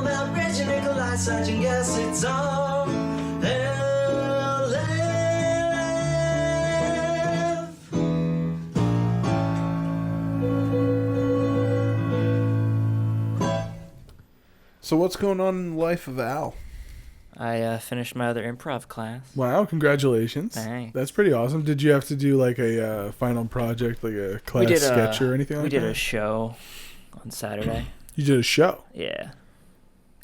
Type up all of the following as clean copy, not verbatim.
All about Reggie Nikolai Sergeant, yes, it's all RLF. So what's going on in the life of Al? I finished my other improv class. Wow, congratulations. Thanks. That's pretty awesome. Did you have to do like a final project, like a class sketch or anything like that? We did a show on Saturday. You did a show? Yeah.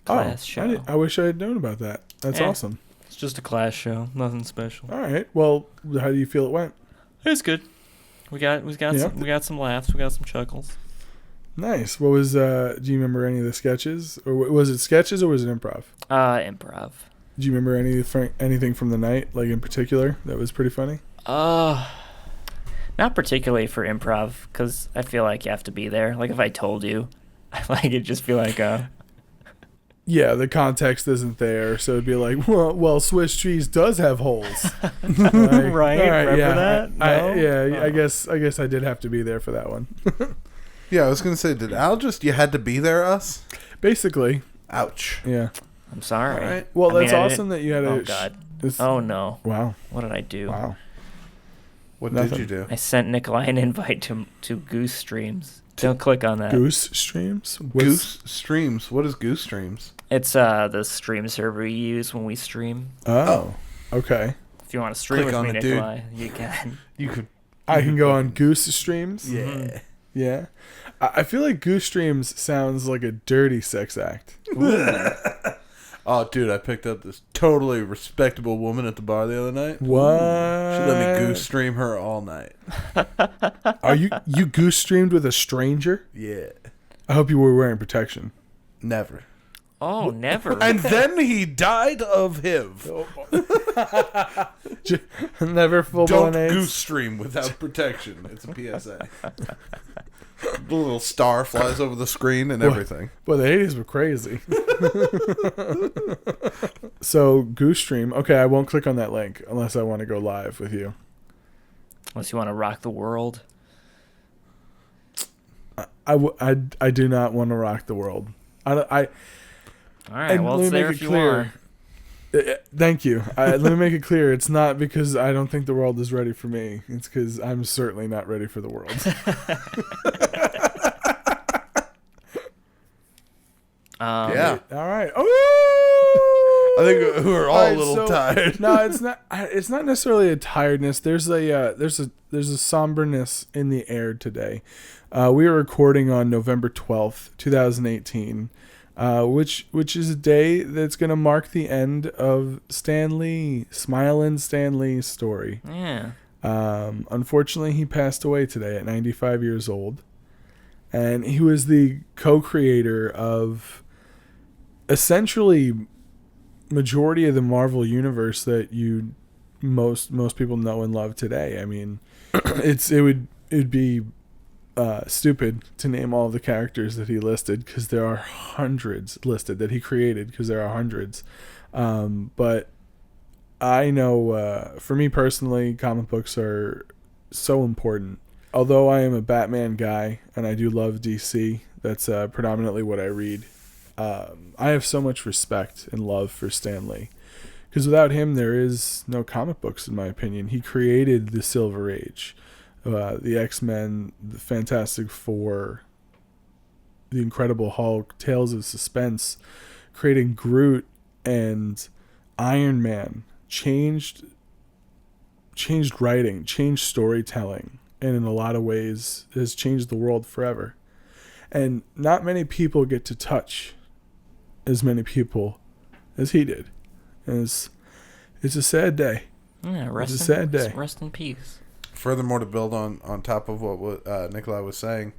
Class show. I wish I had known about that. That's awesome. It's just a class show. Nothing special. All right. Well, how do you feel it went? It's good. We got some laughs. We got some chuckles. Nice. What was, do you remember any of the sketches? Or was it sketches or was it improv? Improv. Do you remember anything from the night, like in particular, that was pretty funny? Not particularly for improv, because I feel like you have to be there. Like, if I told you, it'd just be like, Yeah, the context isn't there, so it'd be like, well, Swiss cheese does have holes. Like, right? Remember yeah, that? No? I guess I did have to be there for that one. Yeah, I was gonna say, did Al you had to be there, us? Basically. Ouch. Yeah. I'm sorry. All right. Well, that's awesome that you had Oh, God. Oh, no. Wow. What did I do? Wow. What did you do? I sent Nikolai an invite to Goose Streams. Don't click on that. Goose Streams? Goose Streams. What is Goose Streams? It's the stream server we use when we stream. Oh. Okay. If you want to stream Click with on me, it, dude. Nikolai, you can. You could. I can go on Goose Streams? Yeah. Yeah. I feel like Goose Streams sounds like a dirty sex act. Oh, dude, I picked up this totally respectable woman at the bar the other night. What? She let me Goose Stream her all night. Are you Goose Streamed with a stranger? Yeah. I hope you were wearing protection. Never. Oh, never. And then he died of HIV. Never full Don't blown AIDS. Goose Stream without protection. It's a PSA. The little star flies over the screen and everything. Well, the 80s were crazy. So, Goose Stream. Okay, I won't click on that link unless I want to go live with you. Unless you want to rock the world. I do not want to rock the world. All right, well, it's there if you want. Thank you. Let me make it clear. It's not because I don't think the world is ready for me. It's because I'm certainly not ready for the world. Yeah. All right. Oh, I think we're all a little tired. No, it's not. It's not necessarily a tiredness. There's a somberness in the air today. We are recording on November 12th, 2018. Which is a day that's going to mark the end of Stan Lee, Smilin' Stan Lee's story. Yeah. Unfortunately, he passed away today at 95 years old. And he was the co-creator of essentially majority of the Marvel universe that most people know and love today. I mean, it'd be stupid to name all the characters that he listed because there are hundreds listed that he created because there are hundreds. But I know for me personally, comic books are so important. Although I am a Batman guy and I do love DC, that's predominantly what I read. I have so much respect and love for Stan Lee because without him there is no comic books in my opinion. He created the Silver Age. The X-Men, the Fantastic Four, the Incredible Hulk, Tales of Suspense, creating Groot and Iron Man, changed writing, changed storytelling, and in a lot of ways has changed the world forever. And not many people get to touch as many people as he did. And it's a sad day. Yeah, it's a sad day. Rest in peace. Furthermore, to build on top of what Nikolai was saying,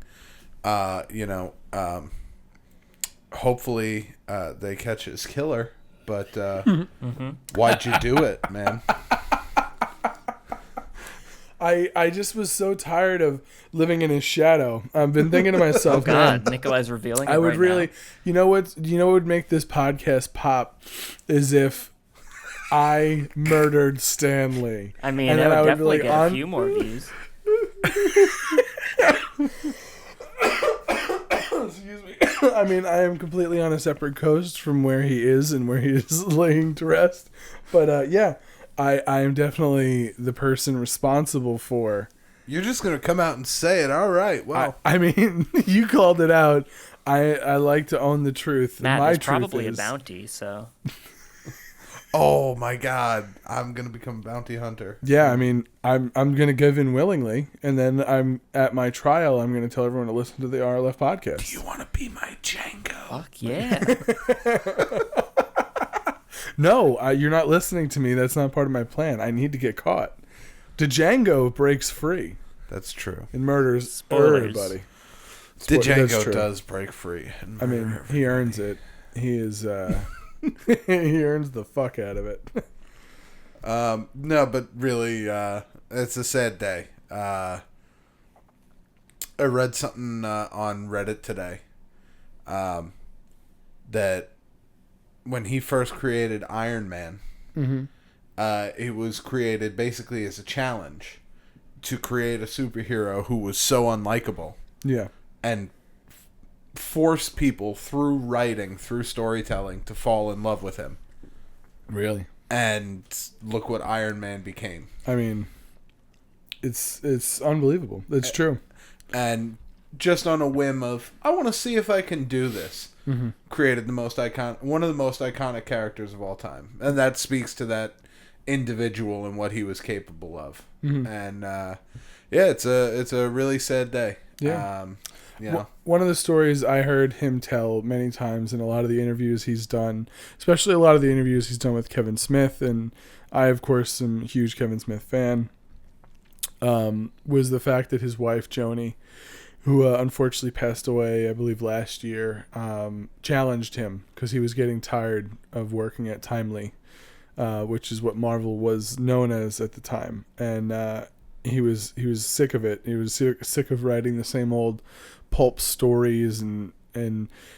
hopefully they catch his killer, but why'd you do it, man? I just was so tired of living in his shadow. I've been thinking to myself, oh God, man, Nikolai's revealing it I would right really, now. you know what would make this podcast pop is if I murdered Stan Lee. I mean, and that would definitely like, get a few more views. Excuse me. I mean, I am completely on a separate coast from where he is and where he is laying to rest. But yeah, I am definitely the person responsible for. You're just gonna come out and say it. All right. Well, I mean, you called it out. I like to own the truth. Matt, My there's truth probably is, a bounty, so... oh my God, I'm gonna become a bounty hunter. Yeah, I mean, I'm gonna give in willingly, and then I'm at my trial. I'm gonna tell everyone to listen to the RLF podcast. Do you want to be my Django? Fuck yeah. No, you're not listening to me. That's not part of my plan. I need to get caught. Django breaks free That's true. and murders Spoilers. everybody. The That's Django true. does break free. I mean, he earns it. He is. He earns the fuck out of it. No, but really, it's a sad day. I read something on Reddit today that when he first created Iron Man, it was created basically as a challenge to create a superhero who was so unlikable Yeah. and force people through writing, through storytelling, to fall in love with him. Really. And look what Iron Man became. I mean, it's unbelievable. It's true. And just on a whim of, I want to see if I can do this, created one of the most iconic characters of all time. And that speaks to that individual and what he was capable of. And yeah, it's a really sad day. Yeah. You know. One of the stories I heard him tell many times in a lot of the interviews he's done, especially a lot of the interviews he's done with Kevin Smith, and I, of course, am a huge Kevin Smith fan, was the fact that his wife, Joni, who unfortunately passed away, I believe, last year, challenged him because he was getting tired of working at Timely, which is what Marvel was known as at the time. And he was sick of it. He was sick of writing the same old pulp stories, and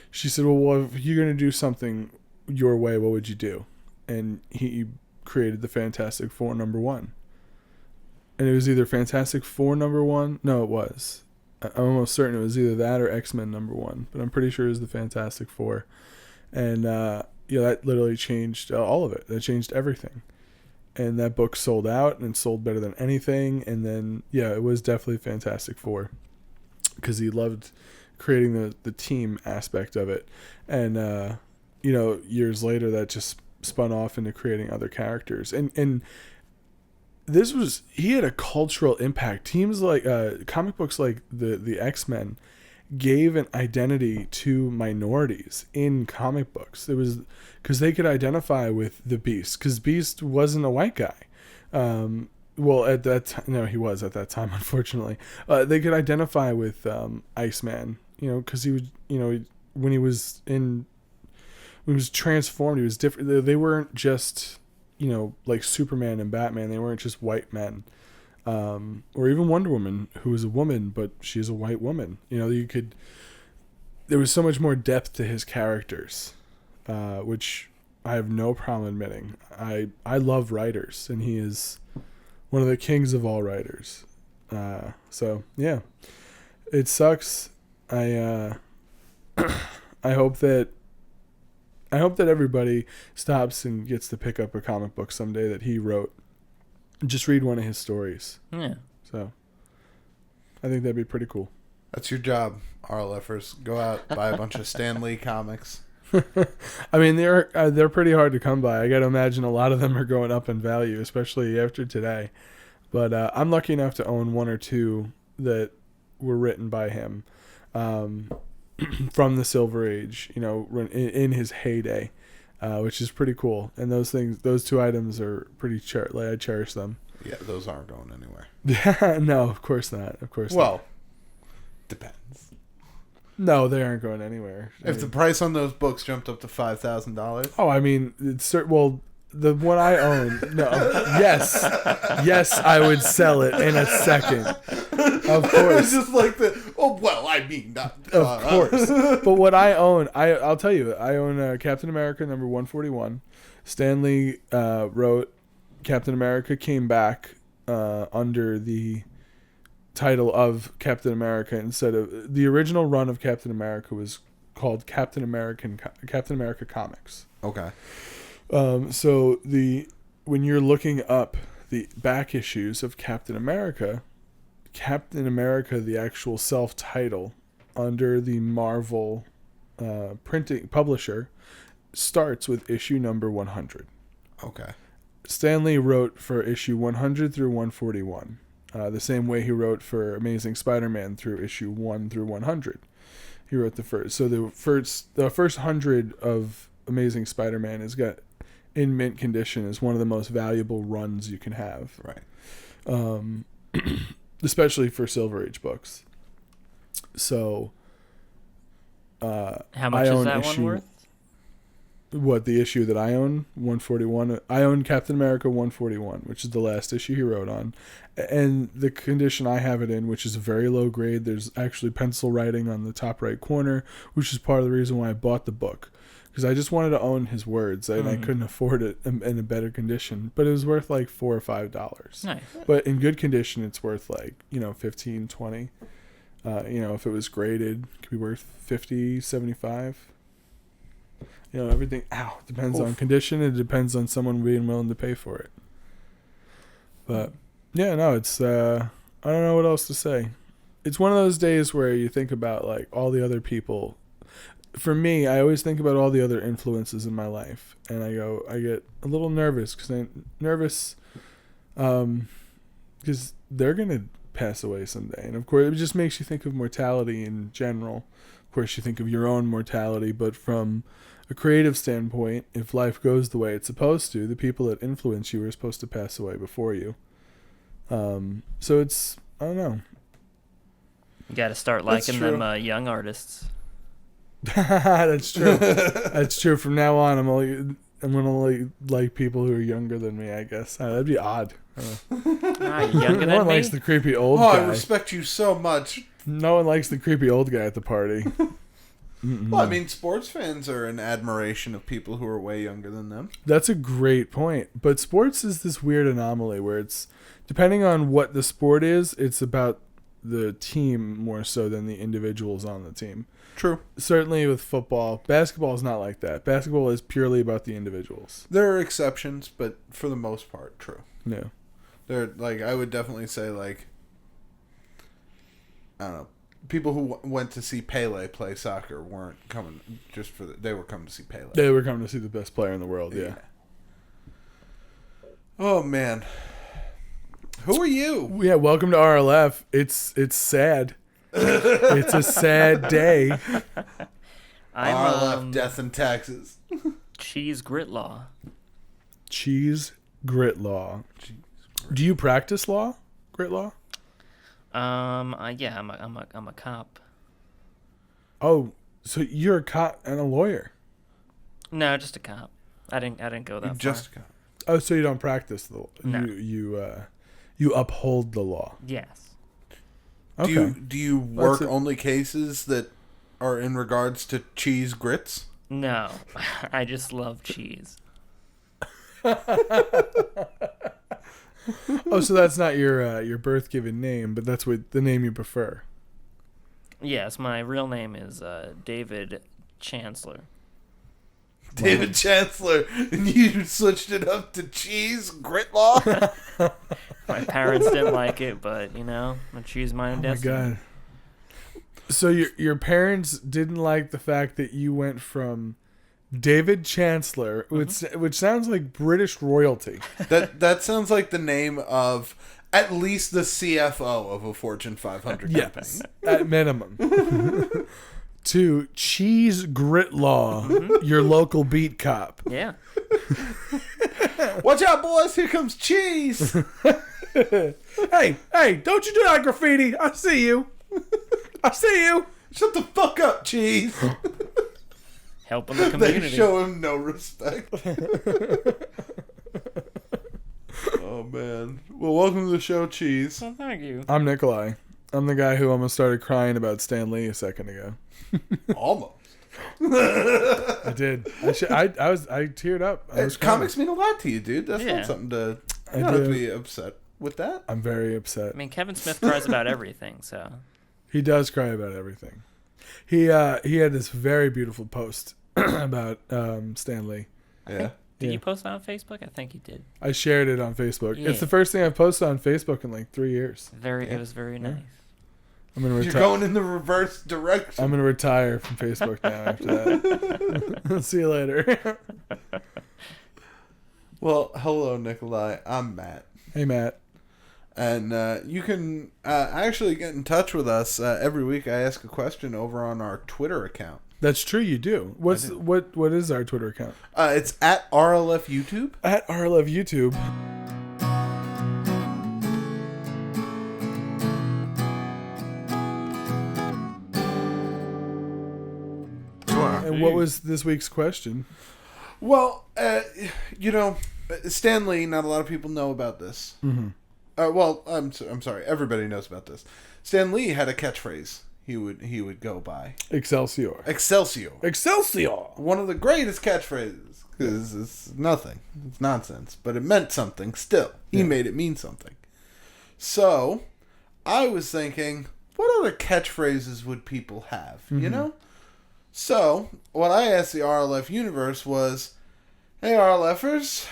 she said, well, if you're going to do something your way, what would you do? And he created the Fantastic Four #1. And it was either Fantastic Four #1. No, it was. I'm almost certain it was either that or X-Men #1, but I'm pretty sure it was the Fantastic Four. And that literally changed all of it. That changed everything. And that book sold out and sold better than anything. And then, yeah, it was definitely Fantastic Four because he loved creating the team aspect of it. And, years later, that just spun off into creating other characters. And he had a cultural impact. Teams like, comic books like the X-Men gave an identity to minorities in comic books. It was because they could identify with the Beast, because Beast wasn't a white guy. Well, at that time, no, he was at that time, unfortunately. They could identify with Iceman, because he was, when he was transformed, he was different. They weren't just, like Superman and Batman. They weren't just white men. Or even Wonder Woman, who was a woman, but she's a white woman. There was so much more depth to his characters, which I have no problem admitting. I love writers, and he is one of the kings of all writers. So yeah, it sucks. I hope that everybody stops and gets to pick up a comic book someday that he wrote. Just read one of his stories. Yeah. So I think that'd be pretty cool. That's your job, RLFers. Go out, buy a bunch of Stan Lee comics. I mean, they're pretty hard to come by. I got to imagine a lot of them are going up in value, especially after today. But I'm lucky enough to own one or two that were written by him from the Silver Age, in his heyday, which is pretty cool. And those two items are pretty I cherish them. Yeah, those aren't going anywhere. Yeah, no, of course not. Of course not. Well, depends. No, they aren't going anywhere. If the price on those books jumped up to $5,000. Oh, I mean, the one I own, no, yes, I would sell it in a second. Of course. It's just like not. Of course. But what I own, I'll tell you, I own Captain America #141. Stan Lee wrote Captain America came back under the title of Captain America instead of the original run of Captain America was called Captain America Comics. Okay. So when you're looking up the back issues of Captain America, the actual self-title under the Marvel printing publisher, starts with issue number 100. Okay. Stan Lee wrote for issue 100 through 141, the same way he wrote for Amazing Spider-Man through issue 1 through 100. He wrote the first. So the first 100 of Amazing Spider-Man is got in mint condition, is one of the most valuable runs you can have. Right. Especially for Silver Age books. So, How much is that one worth? What, the issue that I own? 141. I own Captain America 141, which is the last issue he wrote on. And the condition I have it in, which is a very low grade, there's actually pencil writing on the top right corner, which is part of the reason why I bought the book. Because I just wanted to own his words, and I couldn't afford it in a better condition. But it was worth like $4 or $5. Nice. But in good condition, it's worth like, 15, 20. If it was graded, it could be worth 50, 75. Everything depends on condition. It depends on someone being willing to pay for it. But yeah, no, it's I don't know what else to say. It's one of those days where you think about like all the other people. For me, I always think about all the other influences in my life, and I get a little nervous because they're gonna pass away someday, and of course it just makes you think of mortality in general. Of course, you think of your own mortality, but from a creative standpoint, if life goes the way it's supposed to, the people that influence you are supposed to pass away before you. So it's, I don't know. You got to start liking them young artists. That's true. That's true. From now on, I'm gonna like people who are younger than me, I guess. That'd be odd. You're younger No one than me? likes the creepy old guy. I respect you so much. No one likes the creepy old guy at the party. Well, I mean, sports fans are in admiration of people who are way younger than them. That's a great point. But sports is this weird anomaly where it's, depending on what the sport is, it's about the team more so than the individuals on the team. True. Certainly with football. Basketball is not like that. Basketball is purely about the individuals. There are exceptions, but for the most part, true. Yeah. I would definitely say, I don't know, people who went to see Pele play soccer weren't coming just for they were coming to see Pele. They were coming to see the best player in the world, yeah. Oh, man. Who are you? Yeah, welcome to RLF. It's sad. It's a sad day. I'm RLF, death and taxes. Cheese Grit Law. Cheese Grit Law. Do you practice law? Grit law? I'm a cop. Oh, so you're a cop and a lawyer? No, just a cop. I didn't go that far. Oh, so you don't practice the law? No. You uphold the law. Yes. Okay. Do you work only cases that are in regards to cheese grits? No, I just love cheese. Oh, so that's not your birth given name, but that's what the name you prefer. Yes, my real name is David Chancellor. David Chancellor, and you switched it up to cheese grit law? My parents didn't like it, but I choose my own destiny. Oh my god. So your parents didn't like the fact that you went from David Chancellor, which sounds like British royalty. That sounds like the name of at least the CFO of a Fortune 500 company. Yes, at minimum. To Cheese Grit Law, your local beat cop. Yeah. Watch out, boys! Here comes cheese. Hey, don't you do that graffiti! I see you. Shut the fuck up, cheese. Helping the community. They show him no respect. Oh man. Well, welcome to the show, cheese. Well, thank you. I'm Nikolai. I'm the guy who almost started crying about Stan Lee a second ago. Almost. I did. I teared up. Comics mean a lot to you, dude. That's Yeah. not something to. I You don't have do. to be upset with that. I'm very upset. I mean, Kevin Smith cries about everything, so. He does cry about everything. He had this very beautiful post about Stan Lee. Yeah. Did Yeah. you post that on Facebook? I think you did. I shared it on Facebook. Yeah. It's the first thing I've posted on Facebook in like 3 years. It was very nice. I'm gonna You're retire. going in the reverse direction. I'm gonna retire from Facebook now after that. See you later. Well, hello, Nikolai. I'm Matt. Hey, Matt. And you can actually get in touch with us every week. I ask a question over on our Twitter account. That's true. You do. What is our Twitter account? It's at RLF YouTube. At RLF YouTube. And what was this week's question? Well, Stan Lee, not a lot of people know about this. Mm-hmm. I'm sorry. Everybody knows about this. Stan Lee had a catchphrase he would go by. Excelsior. Excelsior. Excelsior. One of the greatest catchphrases. Because it's nothing. It's nonsense. But it meant something still. He made it mean something. So, I was thinking, what other catchphrases would people have? Mm-hmm. You know? So, what I asked the RLF universe was, hey RLFers,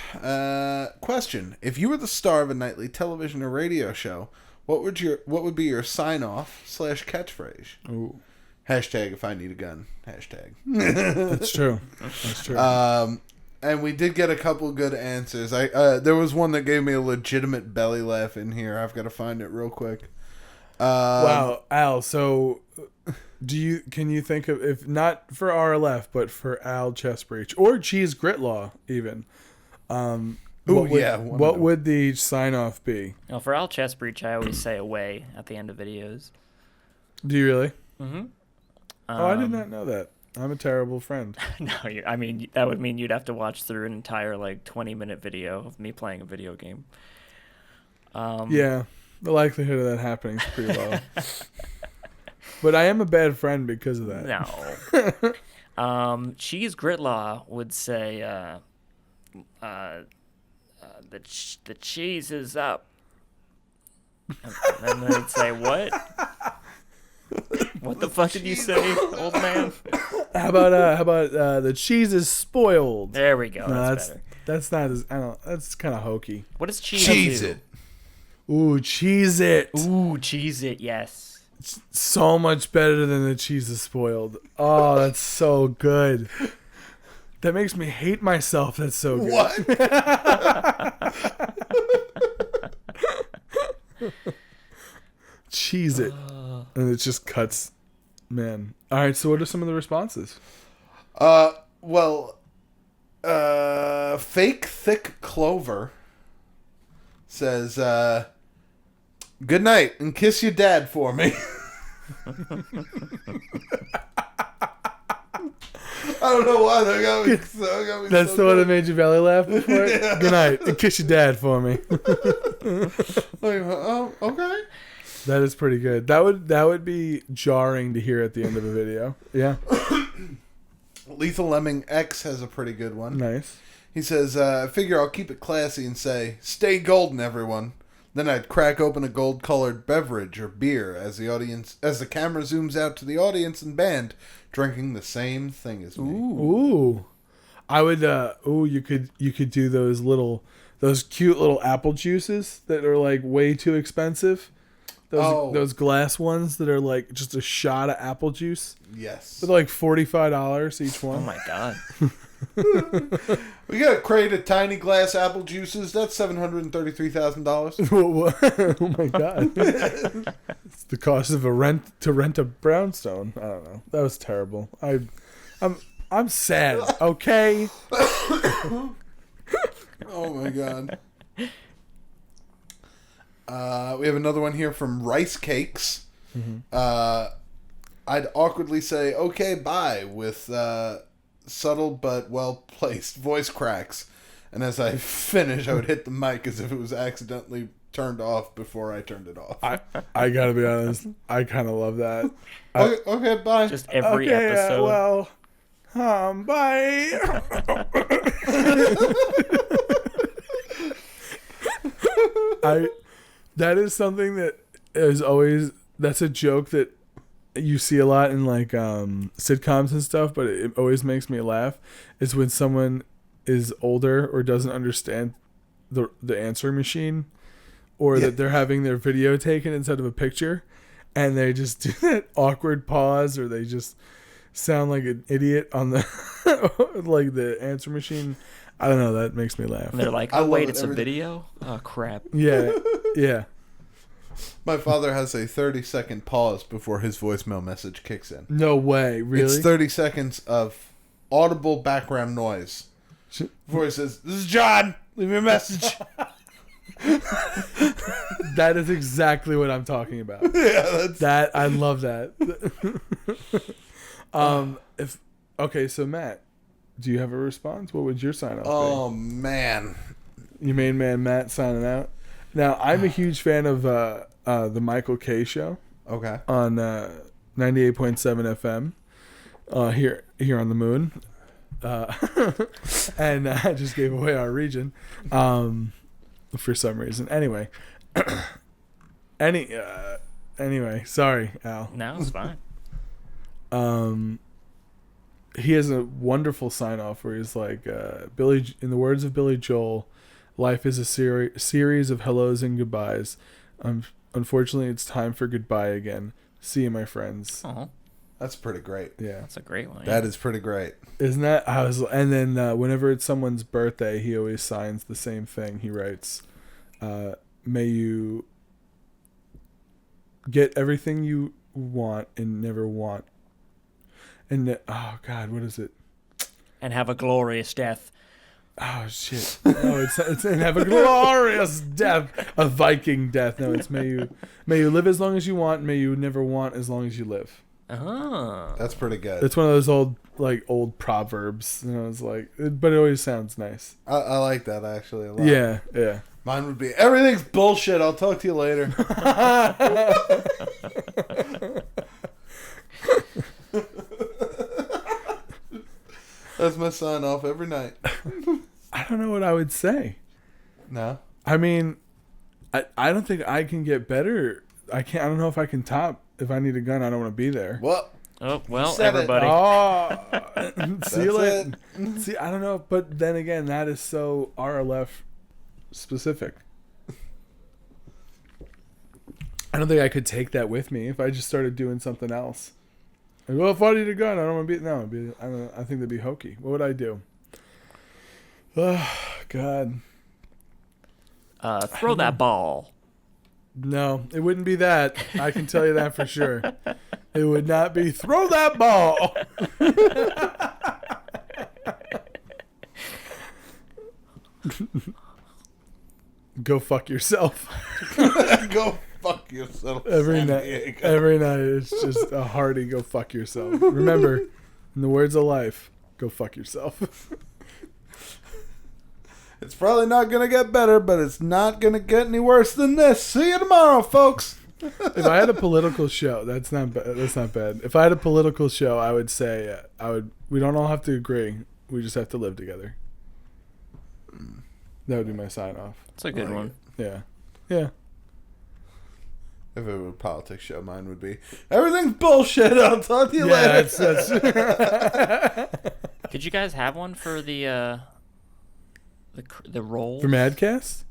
question. If you were the star of a nightly television or radio show, what would be your sign-off / catchphrase? Ooh. Hashtag if I need a gun. Hashtag. That's true. That's true. And we did get a couple good answers. There was one that gave me a legitimate belly laugh in here. I've got to find it real quick. Wow, Al, so can you think of, if not for RLF, but for Al Chestbreach or Cheese Gritlaw even, what would the sign-off be? No, for Al Chestbreach, I always say away at the end of videos. Do you really? Mm-hmm. I did not know that. I'm a terrible friend. No, that would mean you'd have to watch through an entire 20-minute video of me playing a video game. Yeah, the likelihood of that happening is pretty low. But I am a bad friend because of that. No. Cheese Gritlaw would say, the cheese is up. And then they'd say, what? What the fuck did you say, old man? How about the cheese is spoiled? There we go. No, that's better. That's not as, that's kind of hokey. What does cheese Cheese do? it. Ooh, cheese it. Ooh, cheese it, yes. It's so much better than the cheese is spoiled. Oh, that's so good. That makes me hate myself. That's so good. What? Cheese it. And it just cuts. Man. All right, so what are some of the responses? Fake Thick Clover says, good night and kiss your dad for me. I don't know why they got me That's the one that made your belly laugh before? Yeah. Good night. And kiss your dad for me. Oh, okay. That is pretty good. That would be jarring to hear at the end of a video. Yeah. Lethal Lemming X has a pretty good one. Nice. He says, I figure I'll keep it classy and say, stay golden, everyone. Then I'd crack open a gold-colored beverage or beer as the camera zooms out to the audience and band drinking the same thing as me. Ooh. I would you could do those cute little apple juices that are way too expensive. Those glass ones that are just a shot of apple juice. Yes. With $45 each one. Oh my god. We got a crate of tiny glass apple juices. That's $733,000. Oh my god. It's the cost of rent a brownstone. I don't know. That was terrible. I'm sad. Okay. Oh my god. We have another one here from Rice Cakes. Mm-hmm. I'd awkwardly say, okay, bye, with subtle but well-placed voice cracks. And as I finish, I would hit the mic as if it was accidentally turned off before I turned it off. I gotta be honest. I kind of love that. Okay, bye. Just every episode. Bye. That is something that is always, that's a joke that you see a lot in like sitcoms and stuff, but it always makes me laugh, is when someone is older or doesn't understand the answering machine, or that they're having their video taken instead of a picture, and they just do that awkward pause, or they just sound like an idiot on the like the answer machine. I don't know, that makes me laugh. And they're like, I oh love wait, it it's a every day. video? Oh crap. Yeah. My father has a 30-second pause before his voicemail message kicks in. No way, really? It's 30 seconds of audible background noise before he says, "This is John. Leave me a message." That is exactly what I'm talking about. Yeah, That I love that. So Matt, do you have a response? What would your sign off Oh man. be? Your main man Matt signing out. Now I'm a huge fan of the Michael K show Okay. on 98.7 FM here on the moon. And I just gave away our region for some reason. Anyway. Anyway, sorry, Al. No, it's fine. He has a wonderful sign off where he's like, Billy, in the words of Billy Joel, life is a series of hellos and goodbyes. Unfortunately, it's time for goodbye again. See you, my friends. Oh, That's pretty great. Yeah, that's a great one. That is pretty great. isn't that? And then whenever it's someone's birthday, he always signs the same thing. He writes, "May you get everything you want and never want." And oh God, what is it? And have a glorious death. Oh shit! No, it's and have a glorious death, a Viking death. No, it's may you live as long as you want. May you never want as long as you live. Oh. That's pretty good. It's one of those old proverbs. It's like, but it always sounds nice. I like that actually a lot. Yeah. Mine would be, everything's bullshit. I'll talk to you later. That's my sign off every night. I don't know what I would say. No. I mean, I don't think I can get better. I don't know if I can top. If I need a gun, I don't want to be there. Well, Oh, well, Said it. everybody. Oh, see you That's later. See, I don't know, but then again, that is so RLF specific. I don't think I could take that with me if I just started doing something else. Like, well, if I need a gun, I don't want to be. No, I think that'd be hokey. What would I do? Oh God. Throw that ball. No, it wouldn't be that. I can tell you that for sure. It would not be throw that ball. Go fuck yourself. go fuck yourself. Every San night, Diego. every night, it's just a hearty go fuck yourself. Remember, in the words of life, go fuck yourself. It's probably not going to get better, but it's not going to get any worse than this. See you tomorrow, folks. If I had a political show, that's not bad. If I had a political show, I would say we don't all have to agree. We just have to live together. That would be my sign off. That's a good one. Yeah. Yeah. If it were a politics show, mine would be, everything's bullshit. I'll talk to you later. That's Did you guys have one for the role? for Madcast?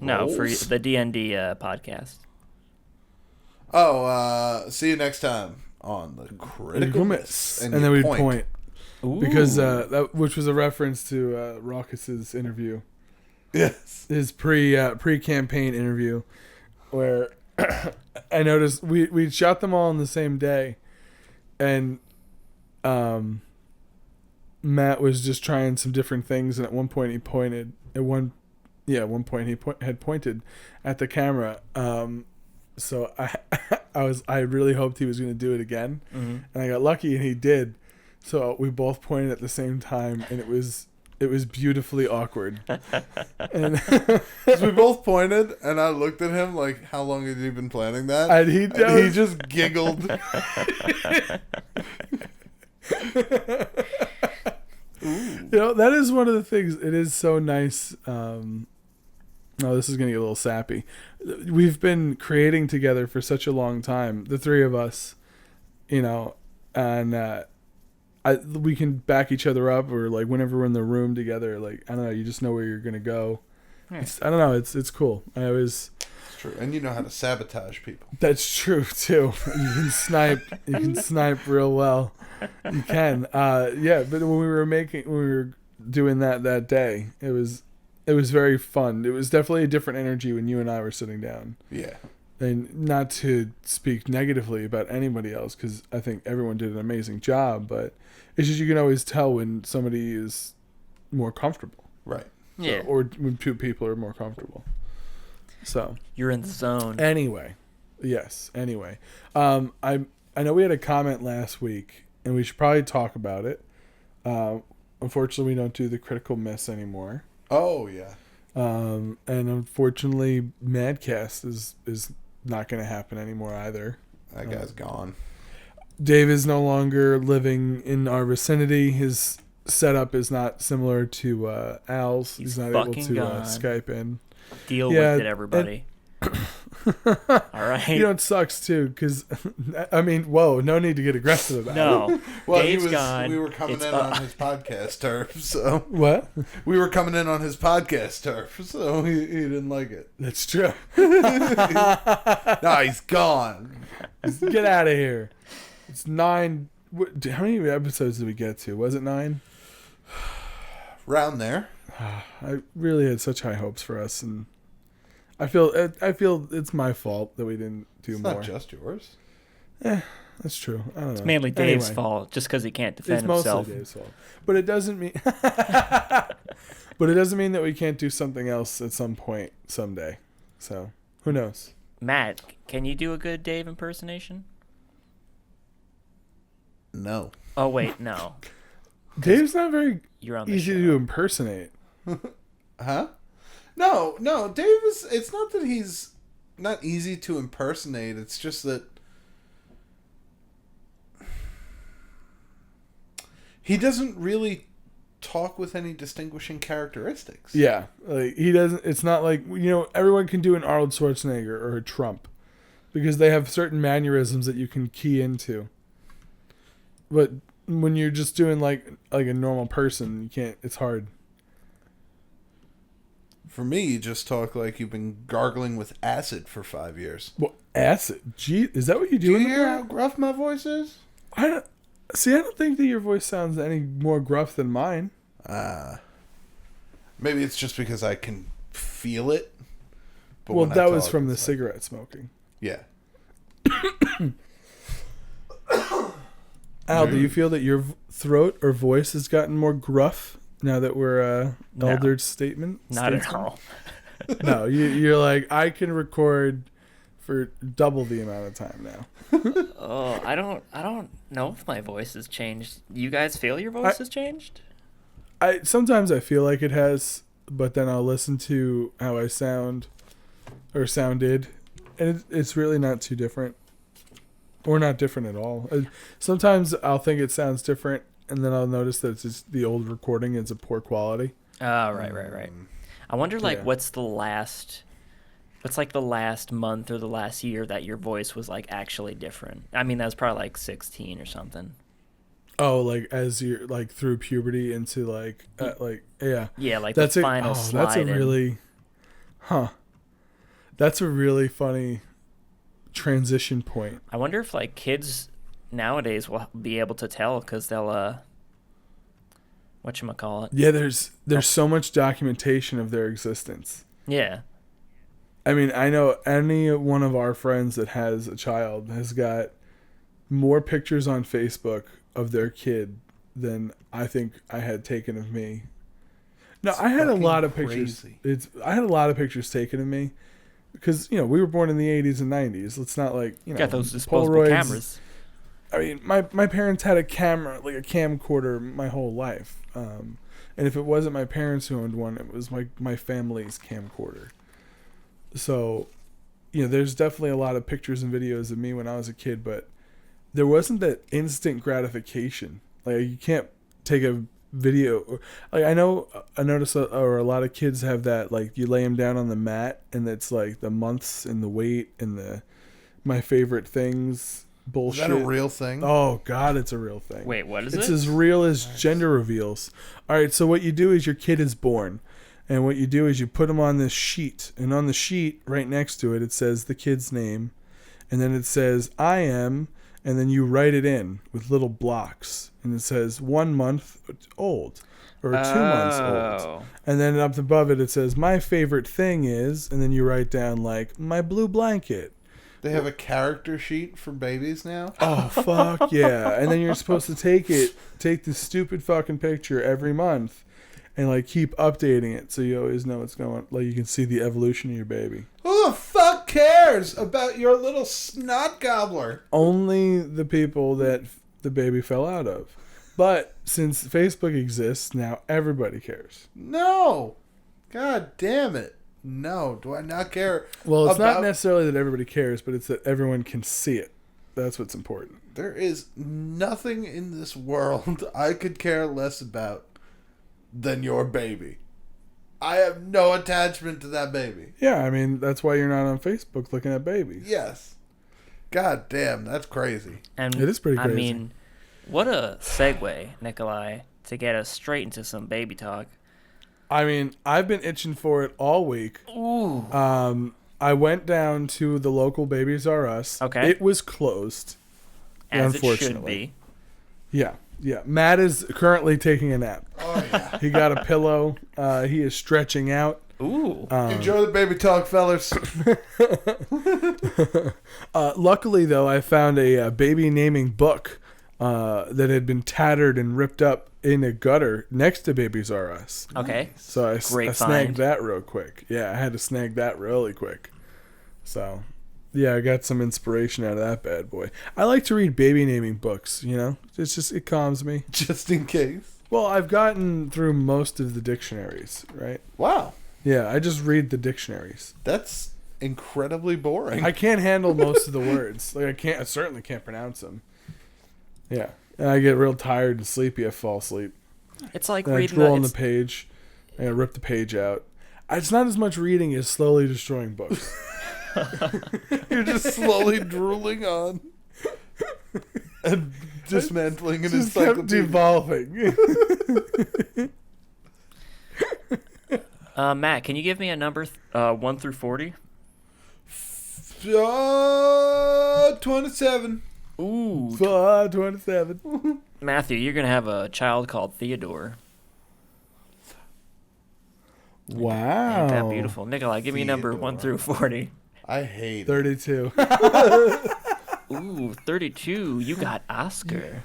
No, for the D&D podcast. Oh, see you next time on the Critical Miss. And then we'd point. point. Ooh. Because which was a reference to Raucus's interview. Yes. His pre-campaign interview, where I noticed we shot them all on the same day, and Matt was just trying some different things, and at one point he pointed had pointed at the camera. So I really hoped he was going to do it again, and I got lucky, and he did. So we both pointed at the same time, and it was beautifully awkward. And 'Cause we both pointed, and I looked at him like, how long had you been planning that? And he just giggled. that is one of the things. It is so nice. Oh, this is going to get a little sappy. We've been creating together for such a long time, the three of us, you know, and we can back each other up, or like whenever we're in the room together, like, I don't know, you just know where you're going to go. I don't know, it's cool. It's true. And you know how to sabotage people. That's true too. You can snipe real well. You can. Yeah, but when we were doing that day, it was very fun. It was definitely a different energy when you and I were sitting down. Yeah. And not to speak negatively about anybody else, because I think everyone did an amazing job, but it's just you can always tell when somebody is more comfortable. Right. Yeah. So, or when two people are more comfortable. So You're in the zone. Anyway. I know we had a comment last week, and we should probably talk about it. Unfortunately, we don't do the critical miss anymore. Oh, yeah. And unfortunately, Madcast is not going to happen anymore either. That guy's gone. Dave is no longer living in our vicinity. His setup is not similar to Al's. He's not able to Skype in. Deal with it, everybody. All right. You know, it sucks too, because I mean, whoa, no need to get aggressive about it. No. Well, Dave's gone. We were coming in on his podcast turf, so What? we were coming in on his podcast turf, so he didn't like it. That's true. No, he's gone. Get out of here. It's 9. How many episodes did we get to? Was it 9? Round there. I really had such high hopes for us, and I feel it's my fault that we didn't do It's more. not just yours. That's true. I don't know. It's mainly Dave's Anyway, fault, just because he can't defend It's himself. mostly Dave's fault, but it doesn't mean. But it doesn't mean that we can't do something else at some point someday. So who knows? Matt, can you do a good Dave impersonation? No. Oh wait, no. Dave's not very You're on the easy show. to impersonate. Huh? No. Dave is. It's not that he's not easy to impersonate. It's just that he doesn't really talk with any distinguishing characteristics. Yeah, like he doesn't. It's not like, you know, everyone can do an Arnold Schwarzenegger or a Trump, because they have certain mannerisms that you can key into. But when you're just doing like a normal person, you can't. It's hard. For me, you just talk like you've been gargling with acid for 5 years. Well, acid. Gee, is that what you do? Do you in the hear how car? gruff my voice is? I don't think that your voice sounds any more gruff than mine. Maybe it's just because I can feel it. But Well, when I that was talk, from the it's like- cigarette smoking. Yeah. Al, do you feel that your throat or voice has gotten more gruff now that we're No. elder statement? Not at statesman? all. No, you're like, I can record for double the amount of time now. Oh, I don't know if my voice has changed. You guys feel your voice has changed? Sometimes I feel like it has, but then I'll listen to how I sound or sounded, and it's really not too different, or not different at all. Sometimes I'll think it sounds different, and then I'll notice that it's just the old recording is a poor quality. Oh, right. I wonder, like, Yeah. what's like the last month or the last year that your voice was like actually different? I mean, that was probably like 16 or something. Oh, like as you're like through puberty into like yeah. Yeah, like That's the a final slide. that's a really, That's a really funny transition point. I wonder if like kids nowadays will be able to tell, because they'll whatchamacallit. Yeah, there's so much documentation of their existence. Yeah. I mean, I know any one of our friends that has a child has got more pictures on Facebook of their kid than I think I had taken of me. No, I had a fucking lot of pictures. crazy. I had a lot of pictures taken of me because, you know, we were born in the 80s and 90s. Let's not like, you know, Got those disposable Polaroids. cameras. I mean, my parents had a camera, like a camcorder, my whole life. And if it wasn't my parents who owned one, it was my family's camcorder. So, you know, there's definitely a lot of pictures and videos of me when I was a kid, but there wasn't that instant gratification. Like, you can't take a video. Like I notice or a lot of kids have that. Like you lay them down on the mat, and it's like the months and the weight and the my favorite things bullshit. Is that a real thing? Oh God, it's a real thing. Wait, what is It's it? as real as gender reveals. All right, so what you do is your kid is born, and what you do is you put them on this sheet, and on the sheet right next to it, it says the kid's name, and then it says I am, and then you write it in with little blocks, and it says 1 month old or 2 months old, and then up above it says my favorite thing is, and then you write down like my blue blanket. They have a character sheet for babies now? Oh, fuck yeah. And then you're supposed to take this stupid fucking picture every month and, like, keep updating it so you always know what's going on. Like, you can see the evolution of your baby. Who the fuck cares about your little snot gobbler? Only the people that the baby fell out of. But since Facebook exists, now everybody cares. No. God damn it. No, do I not care? Well, it's not necessarily that everybody cares, but it's that everyone can see it. That's what's important. There is nothing in this world I could care less about than your baby. I have no attachment to that baby. Yeah, I mean, that's why you're not on Facebook looking at babies. Yes. God damn, that's crazy. And It is pretty crazy. I mean, what a segue, Nikolai, to get us straight into some baby talk. I mean, I've been itching for it all week. Ooh. I went down to the local Babies R Us. Okay. It was closed. As it should unfortunately. be. Yeah. Matt is currently taking a nap. Oh, yeah. He got a pillow. He is stretching out. Ooh. Enjoy the baby talk, fellas. Luckily, though, I found a baby naming book that had been tattered and ripped up in a gutter next to Babies R Us. Okay. So I Great snagged find. that real quick. Yeah, I had to snag that really quick. So, yeah, I got some inspiration out of that bad boy. I like to read baby naming books, you know? It calms me. Just in case. Well, I've gotten through most of the dictionaries, right? Wow. Yeah, I just read the dictionaries. That's incredibly boring. I can't handle most of the words. Like I certainly can't pronounce them. Yeah. And I get real tired and sleepy. I fall asleep. It's like And I reading drool on the page. And I rip the page out. It's not as much reading as slowly destroying books. You're just slowly drooling on and dismantling an Just kept encyclopedia. devolving. Matt, can you give me a number 1 through 40? 27. Ooh. 27. Matthew, you're going to have a child called Theodore. Wow. Ain't that beautiful? Nikolai, give me a number 1 through 40. I hate it. 32. Ooh, 32. You got Oscar.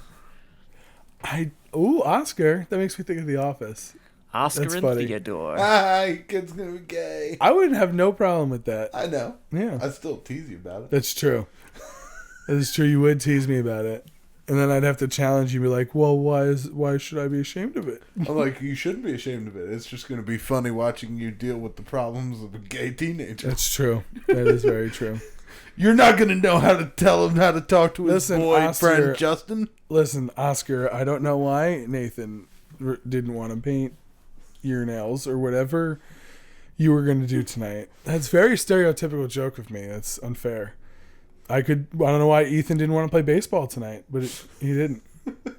Oscar. That makes me think of The Office. Oscar That's and funny. Theodore. Hi, kid's gonna be gay. I would have no problem with that. I know. Yeah. I still tease you about it. That's true. That is true. You would tease me about it. And then I'd have to challenge you and be like, well, why should I be ashamed of it? I'm like, you shouldn't be ashamed of it. It's just gonna be funny watching you deal with the problems of a gay teenager. That's true. That is very true. You're not gonna know how to tell him how to talk to his Listen, boyfriend, Oscar- Justin. Listen, Oscar, I don't know why Nathan didn't want to paint your nails or whatever you were going to do tonight. That's a very stereotypical joke of me. That's unfair. I don't know why Ethan didn't want to play baseball tonight, but he didn't.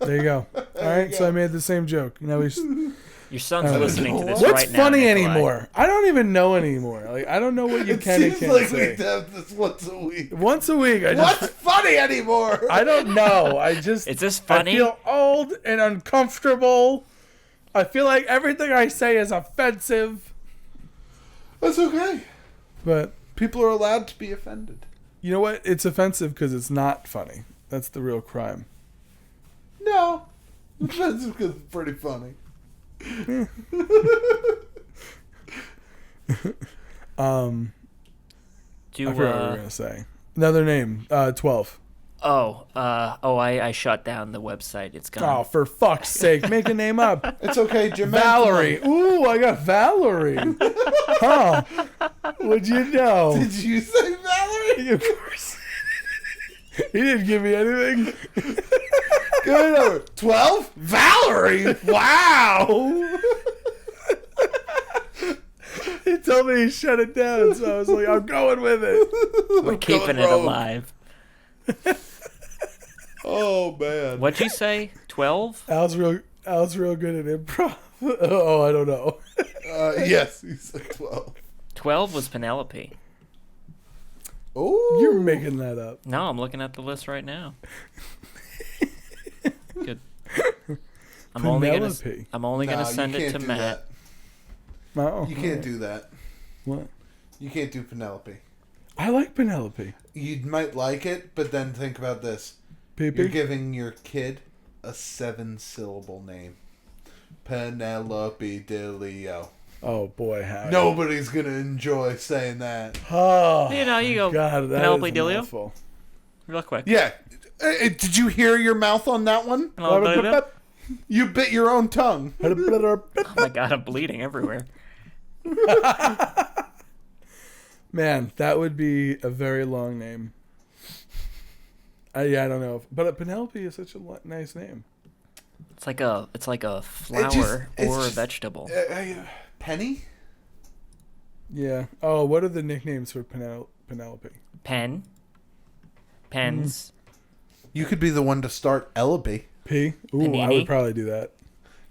There you go. All right, so I made the same joke. You know, Your son's listening to this what's right now. funny Nikolai. anymore? I don't even know anymore. Like I don't know what you It can and seems can't like say. we have this once a week. Once a week, What's funny anymore? I don't know. Is this funny? I feel old and uncomfortable. I feel like everything I say is offensive. That's okay. But People are allowed to be offended. you know what? It's offensive because it's not funny. That's the real crime. No. That's because it's pretty funny. Do, I forgot what we were going to say. Another name. 12. I shut down the website. It's gone. Oh, for fuck's sake. Make a name up. It's okay, Jim. Valerie. Ooh, I got Valerie. Huh. What'd you know? Did you say Valerie? Of course. He didn't give me anything. Good number 12. Valerie. Wow. He told me he shut it down, so I was like, I'm going with it. We're keeping it alive. Oh man. What'd you say? 12? Al's real good at improv. Oh, I don't know. Yes, he said 12. 12 was Penelope. Oh, You're making that up. No, I'm looking at the list right now. Good. I'm only gonna send it to Matt. Oh, You can't do that. What? You can't do Penelope. I like Penelope. You might like it, but then think about this. You're Pee-pee? giving your kid a 7-syllable name. Penelope DeLeo. Oh boy, how Nobody's gonna enjoy saying that. Oh, You know, you go God, that Penelope is a DeLeo? mouthful. Real quick. Yeah. Did you hear your mouth on that one? Oh You bit your own tongue. my god, I'm bleeding everywhere. Man, that would be a very long name. Yeah, I don't know, but Penelope is such a nice name. It's like a flower or a vegetable. Penny? Yeah. Oh, what are the nicknames for Penelope? Pen. Pens. You could be the one to start Ellaby. P? Ooh, I Panini. would probably do that.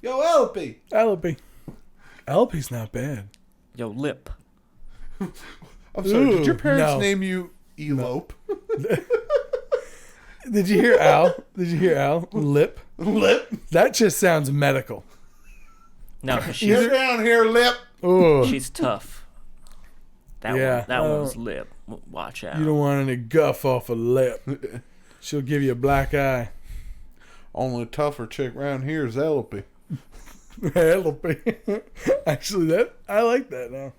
Yo, Ellaby. Ellaby. Ellaby's not bad. Yo, lip. I'm sorry, did your Ooh, parents no. name you Elope? Did you hear Al? Did you hear Al? Lip? Lip? That just sounds medical. No, 'cause Get down here, Lip. Oh, she's tough. That Yeah. one's lip. Watch out. you don't want any guff off a lip. She'll give you a black eye. Only tougher chick around here is Ellaby. Ellaby. Actually, I like that now.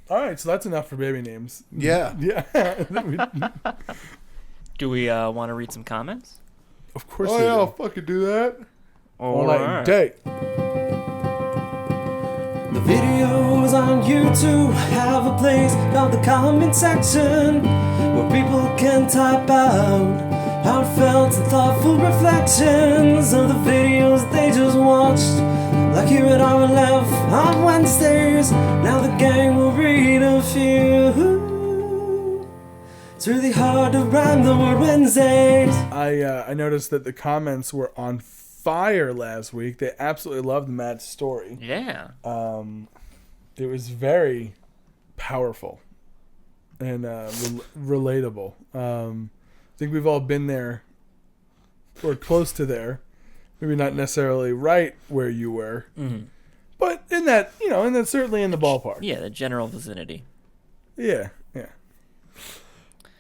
All right, so that's enough for baby names. Yeah. Yeah. Do we want to read some comments? Of course Oh, we yeah, I'll do. fucking do that. All night and day. The videos on YouTube have a place called the comment section, where people can type out heartfelt and thoughtful reflections of the videos they just watched. Like here at RLF on Wednesdays, now the gang will read a few. It's really hard to rhyme the word Wednesdays. I noticed that the comments were on fire last week. They absolutely loved Matt's story. Yeah. It was very powerful and relatable. I think we've all been there or close to there. Maybe not necessarily right where you were, but in that, and that's certainly in the ballpark. Yeah, the general vicinity. Yeah.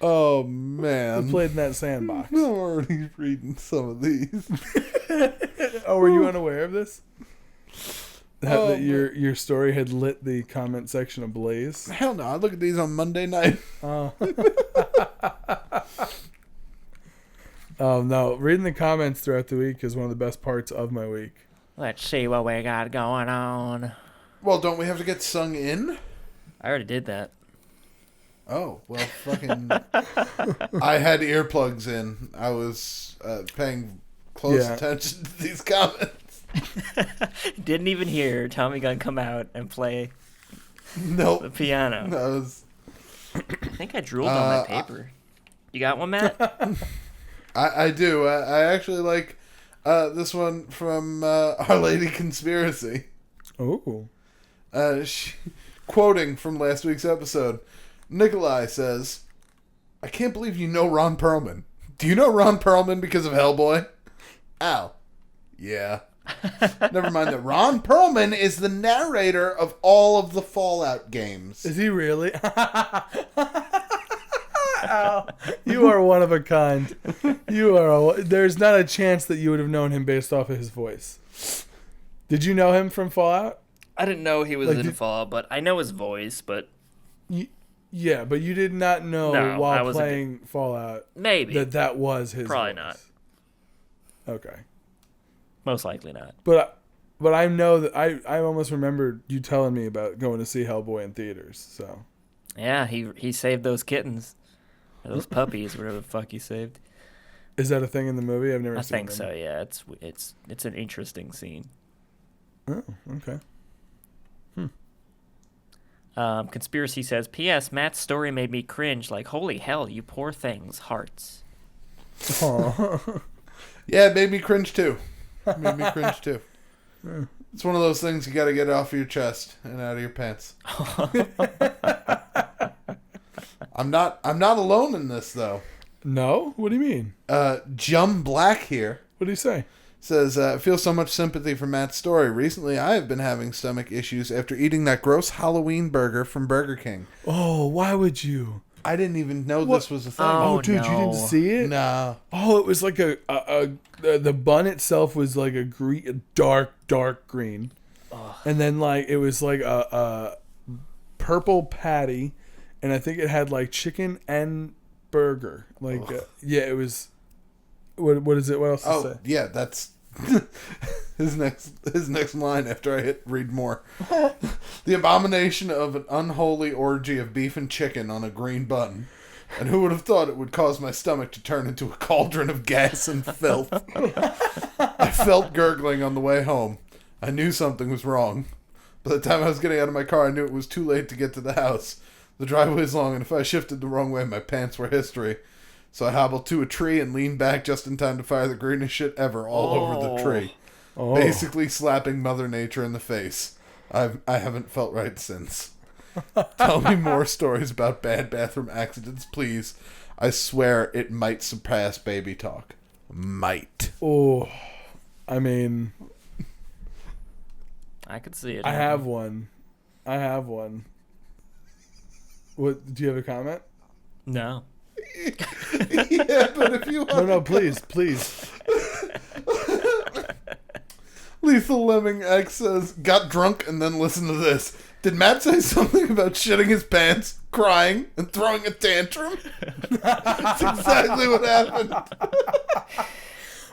Oh, We man. played in that sandbox. I'm already reading some of these. Oh, were you unaware of this? Oh, That your story had lit the comment section ablaze? Hell no, I look at these on Monday night. Oh. Oh, no. Reading the comments throughout the week is one of the best parts of my week. Let's see what we got going on. Well, don't we have to get sung in? I already did that. Oh, well, fucking... I had earplugs in. I was paying close Yeah. attention to these comments. Didn't even hear Tommy Gunn come out and play the Nope. piano. I was... I think I drooled on my paper. You got one, Matt? I do. I actually like this one from Our Lady Conspiracy. Oh. Quoting from last week's episode, Nikolai says, I can't believe you know Ron Perlman. Do you know Ron Perlman because of Hellboy? Al. Yeah. Never mind that Ron Perlman is the narrator of all of the Fallout games. Is he really? Al, you are one of a kind. There's not a chance that you would have known him based off of his voice. Did you know him from Fallout? I didn't know he was Like, in Fallout, but I know his voice, but Yeah, but you did not know No, I while wasn't- playing Fallout maybe. that was his Probably voice. not. Okay. Most likely not. But I know that I almost remembered you telling me about going to see Hellboy in theaters. So Yeah, he saved those kittens. Or those puppies, whatever the fuck he saved. Is that a thing in the movie? I've never I seen think them. so. Yeah, it's an interesting scene. Oh, okay. Conspiracy says, P.S. Matt's story made me cringe. Like, holy hell, you poor things. Hearts. Aw. Yeah, it made me cringe too. It's one of those things you got to get off your chest and out of your pants. I'm not alone in this though. No? What do you mean? Jum Black here What do you say? says, I feel so much sympathy for Matt's story. Recently, I have been having stomach issues after eating that gross Halloween burger from Burger King. Oh, why would you? I didn't even know this was a thing. Oh, Oh, dude, you didn't no. see it? No. Oh, it was like the bun itself was like a dark green. And then like it was like a purple patty, and I think it had like chicken and burger. Like yeah, it was. What is it? What else to Oh, say? yeah, that's his next line after I hit read more. The abomination of an unholy orgy of beef and chicken on a green bun. And who would have thought it would cause my stomach to turn into a cauldron of gas and filth? I felt gurgling on the way home. I knew something was wrong. By the time I was getting out of my car, I knew it was too late to get to the house. The driveway is long, and if I shifted the wrong way, my pants were history. So I hobbled to a tree and leaned back just in time to fire the greenest shit ever all over the tree. Oh. Basically slapping Mother Nature in the face. I haven't felt right since. Tell me more stories about bad bathroom accidents, please. I swear it might surpass baby talk. Might. Oh, I mean, I could see it. I have one. What? Do you have a comment? No. Yeah, but if you No, please. Lethal Lemming X says, got drunk and then listen to this. Did Matt say something about shitting his pants, crying, and throwing a tantrum? That's exactly what happened.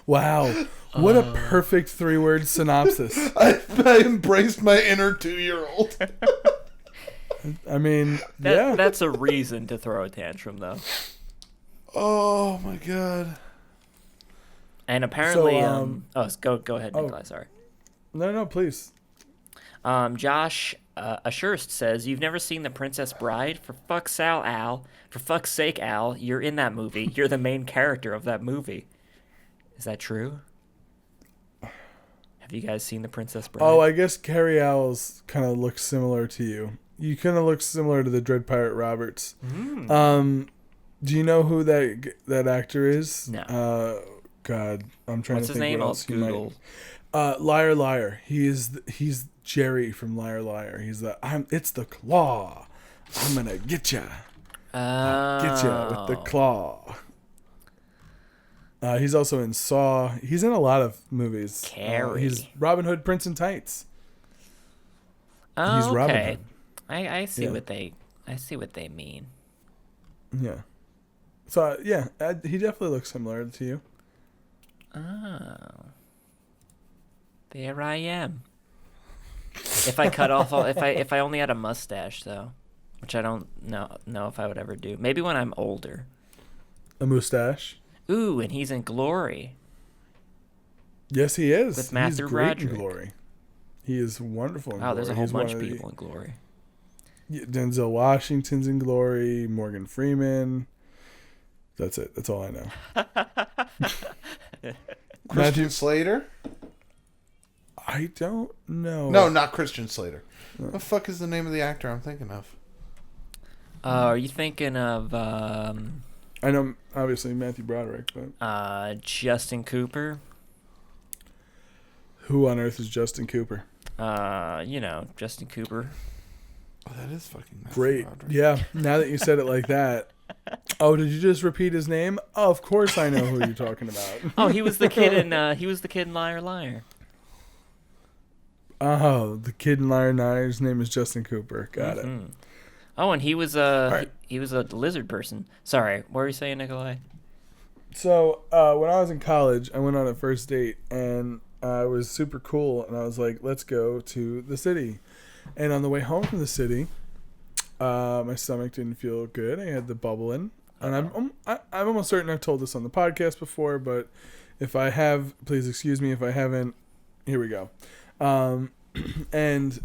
Wow, what a perfect 3-word synopsis. I embraced my inner 2-year-old. I mean, yeah. That's a reason to throw a tantrum, though. Oh my god. And apparently, So, go ahead, Nikolai. Sorry. No, please. Josh Ashurst says, you've never seen The Princess Bride? For fuck's sake, Al, you're in that movie. You're the main character of that movie. Is that true? Have you guys seen The Princess Bride? Oh, I guess Carrie Owls kind of looks similar to you. You kind of look similar to the Dread Pirate Roberts. Do you know who that actor is? No. God, I'm trying What's to his think name? what I'll else he Google. might. Liar Liar. He's Jerry from Liar Liar. It's the claw. I'm gonna get ya. Get ya with the claw. He's also in Saw. He's in a lot of movies. Carrie. He's Robin Hood, Prince and Tights. Oh, He's okay. Robin Hood. I see Yeah. what they mean. Yeah. So he definitely looks similar to you. Oh. There I am. If I cut off if I only had a mustache though, which I don't know if I would ever do. Maybe when I'm older. A mustache. Ooh, and he's in Glory. Yes, he is. With Matthew He's great Broderick. in Glory. He is wonderful in Oh, Glory. there's a whole He's one bunch of the- people in Glory. Yeah, Denzel Washington's in Glory. Morgan Freeman. That's it. That's all I know. Christian Slater? I don't know. No, not Christian Slater. What the fuck is the name of the actor I'm thinking of? Are you thinking of I know, obviously, Matthew Broderick, but Justin Cooper? who on earth is Justin Cooper? Justin Cooper. Oh, that is fucking Matthew Great. Broderick. Yeah, now that you said it like that. Oh, did you just repeat his name? Oh, of course I know who you're talking about. Oh, he was the kid in Liar Liar. Oh, the kid in Liar Liar's name is Justin Cooper. Got it. Oh, and he was right. he was a lizard person. Sorry, what were you saying, Nikolai? So, when I was in college, I went on a first date, and I was super cool, and I was like, let's go to the city. And on the way home from the city, my stomach didn't feel good. I had the bubbling. And I'm almost certain I've told this on the podcast before, but if I have, please excuse me if I haven't. Here we go. And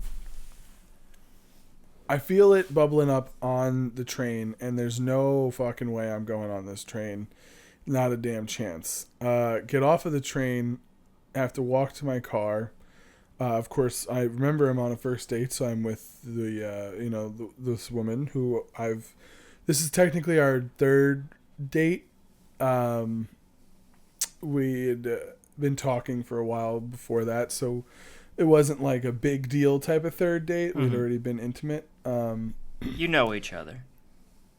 I feel it bubbling up on the train, and there's no fucking way I'm going on this train. Not a damn chance. Get off of the train, have to walk to my car. Of course, I remember I'm on a first date, so I'm with this woman who this is technically our third date. We had been talking for a while before that, so it wasn't like a big deal type of third date. We'd already been intimate. You know each other.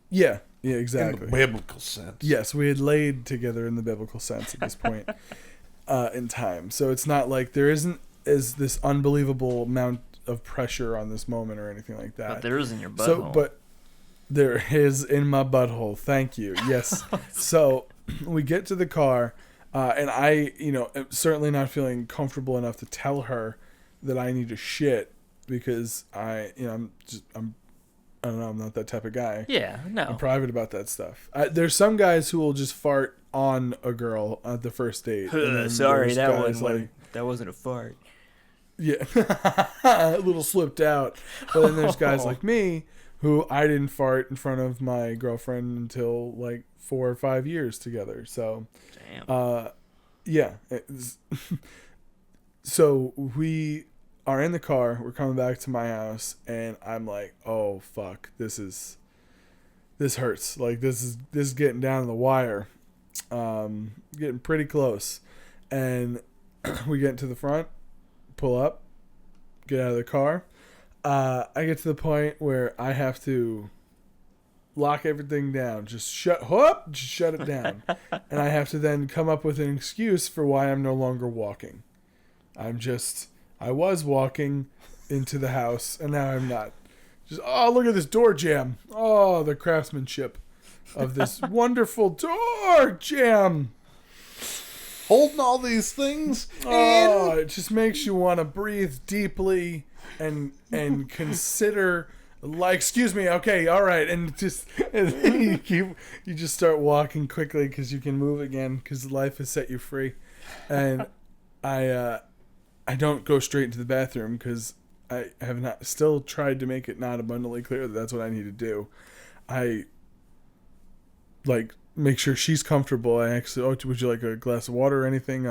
Yeah, exactly. In the biblical sense. Yes, we had laid together in the biblical sense at this point in time. So it's not like there isn't this unbelievable amount of pressure on this moment or anything like that. But there is in your butthole. But there is in my butthole. Thank you. Yes. So we get to the car, and I, am certainly not feeling comfortable enough to tell her that I need to shit because I don't know, I'm not that type of guy. Yeah, no. I'm private about that stuff. There's some guys who will just fart on a girl at the first date. Sorry, that wasn't a fart. Yeah, a little slipped out. But then there's guys like me who I didn't fart in front of my girlfriend until like 4 or 5 years together. So, damn. Yeah. So we are in the car. We're coming back to my house, and I'm like, "Oh fuck, this hurts. Like this is getting down to the wire, getting pretty close." And we get to the front, pull up, get out of the car. I get to the point where I have to lock everything down. Just shut it down, and I have to then come up with an excuse for why I'm no longer walking. I was walking into the house, and now I'm not. Just, oh, look at this door jam. Oh, the craftsmanship of this wonderful door jam. Holding all these things Oh, it just makes you want to breathe deeply and consider, like, excuse me, okay, all right, and then you just start walking quickly because you can move again because life has set you free. And I don't go straight into the bathroom because I have not still tried to make it not abundantly clear that that's what I need to do. I make sure she's comfortable. I actually, would you like a glass of water or anything?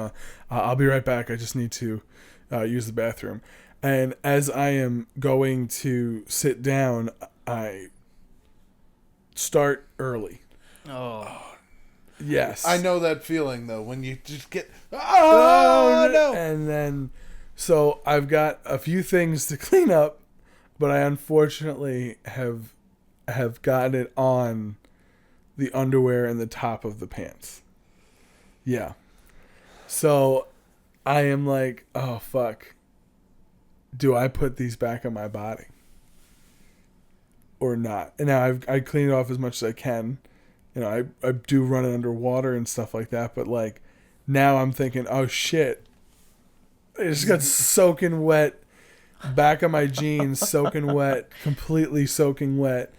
I'll be right back. I just need to use the bathroom. And as I am going to sit down, I start early. Oh. Yes. I know that feeling, though, when you just get... Oh, no! And then... So I've got a few things to clean up, but I unfortunately have gotten it on the underwear and the top of the pants. Yeah. So I am like, oh fuck. Do I put these back on my body or not? And now I clean it off as much as I can. I do run it under water and stuff like that, but like now I'm thinking, oh shit. I just got soaking wet, back of my jeans, soaking wet, completely soaking wet.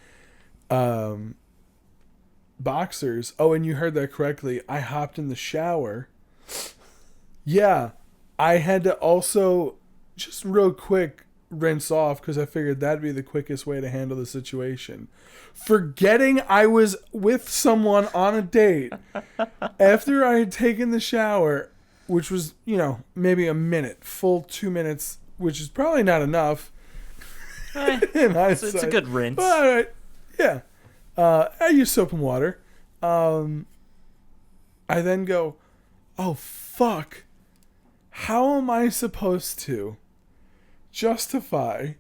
Boxers. Oh, and you heard that correctly. I hopped in the shower. Yeah, I had to also just real quick rinse off because I figured that'd be the quickest way to handle the situation. Forgetting I was with someone on a date after I had taken the shower, which was, maybe a minute, full 2 minutes, which is probably not enough. It's a good rinse. But, all right. Yeah. I use soap and water. I then go, oh, fuck. How am I supposed to justify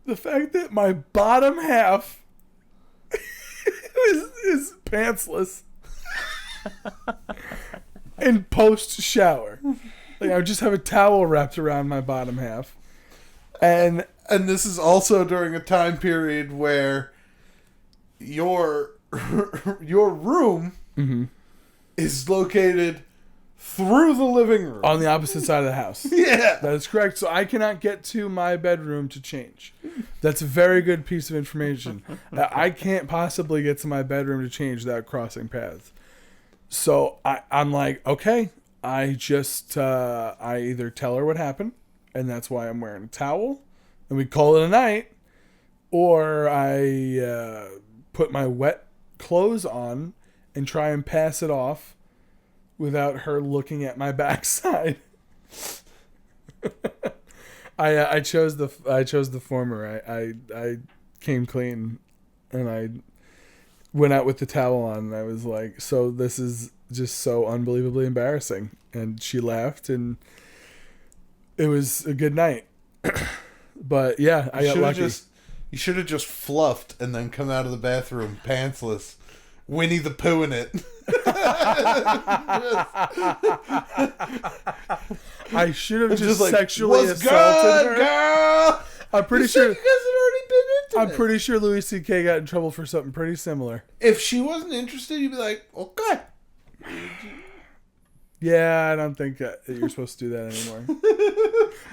the fact that my bottom half is pantsless in post-shower? Like, I would just have a towel wrapped around my bottom half. And this is also during a time period where your room is located through the living room. On the opposite side of the house. Yeah. That is correct. So I cannot get to my bedroom to change. That's a very good piece of information. I can't possibly get to my bedroom to change without crossing paths. So I'm like, okay, I either tell her what happened, and that's why I'm wearing a towel, and we call it a night, or I put my wet clothes on and try and pass it off without her looking at my backside. I chose the former. I came clean, and I went out with the towel on, and I was like, so this is just so unbelievably embarrassing. And she laughed, and it was a good night. But yeah, I got lucky. You should have just fluffed and then come out of the bathroom pantsless, Winnie the Pooh in it. I should have just like, sexually "What's assaulted good, her. girl?" I'm pretty You said sure. you guys had already been into I'm it. pretty sure Louis C.K. got in trouble for something pretty similar. If she wasn't interested, you'd be like, okay. Yeah, I don't think that you're supposed to do that anymore.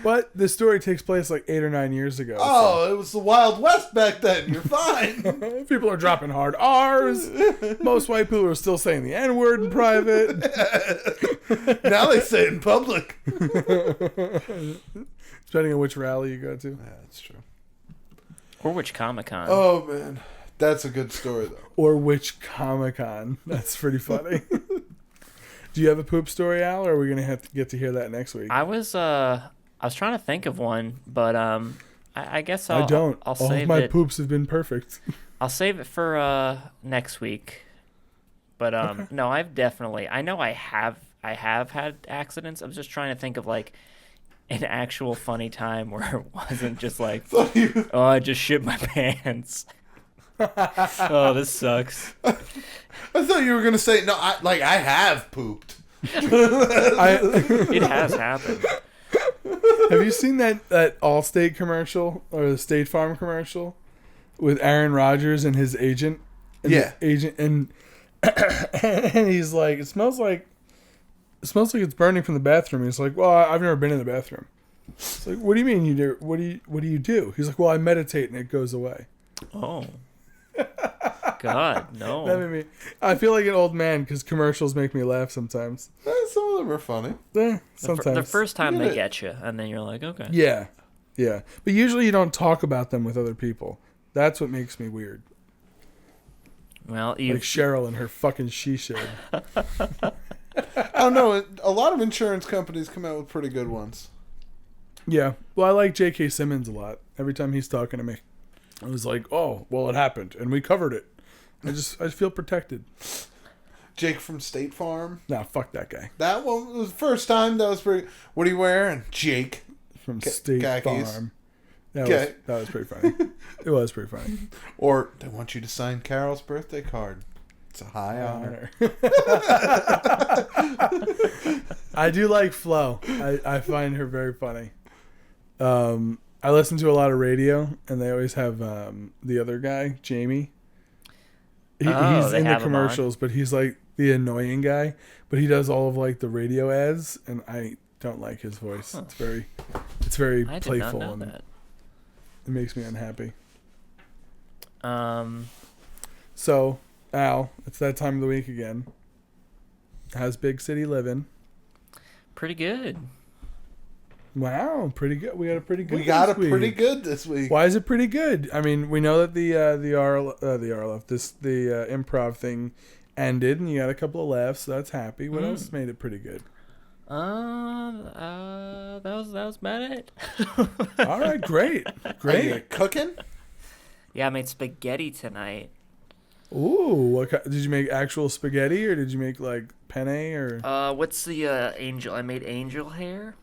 But this story takes place like 8 or 9 years ago. Oh, it was the Wild West back then. You're fine. So people are dropping hard R's. Most white people are still saying the N-word in private. Now they say it in public. Depending on which rally you go to. Yeah, that's true. Or which Comic-Con. Oh, man. That's a good story, though. Or which Comic-Con. That's pretty funny. Do you have a poop story, Al, or are we going to have to get to hear that next week? I was trying to think of one, but I guess I don't. I'll All save of my it. poops have been perfect. I'll save it for next week. But Okay. no, I know I have had accidents. I was just trying to think of like an actual funny time where it wasn't just like, oh, I just shit my pants. Oh, this sucks. I thought you were going to say, no, I have pooped. It has happened. Have you seen that Allstate commercial or the State Farm commercial with Aaron Rodgers and his agent? And Yeah. the agent and he's like, it smells like it's burning from the bathroom. He's like, well, I've never been in the bathroom. It's like, what do you mean you do? What do you do? He's like, well, I meditate and it goes away. Oh. God, no. That made me. I feel like an old man because commercials make me laugh sometimes. Some of them are funny. Sometimes The first time Yeah. they get you, and then you're like, okay. Yeah. But usually you don't talk about them with other people. That's what makes me weird. Well, Like Cheryl and her fucking she shed. I don't know. A lot of insurance companies come out with pretty good ones. Yeah. Well, I like J.K. Simmons a lot. Every time he's talking to me, I was like, oh, well, it happened, and we covered it. I feel protected. Jake from State Farm. Nah, fuck that guy. That one was the first time. That was pretty. What are you wearing? Jake. From State khakis. Farm. That was pretty funny. It was pretty funny. Or they want you to sign Carol's birthday card. It's a high honor. I do like Flo. I find her very funny. I listen to a lot of radio, and they always have the other guy, Jamie. He's they in the have him commercials, but he's like the annoying guy. But he does all of like the radio ads, and I don't like his voice. Huh. It's very I did playful, not know and that. it makes me unhappy. Um, So, Al, it's that time of the week again. How's Big City living? pretty good. Wow, pretty good. We got a pretty good. We got this a pretty week. good this week. Why is it pretty good? I mean, we know that the RLF the improv thing ended, and you got a couple of laughs, so that's happy. What else made it pretty good? That was about it. All right, great. Are you cooking? Yeah, I made spaghetti tonight. Ooh, did you make actual spaghetti, or did you make like penne, or? What's the angel? I made angel hair.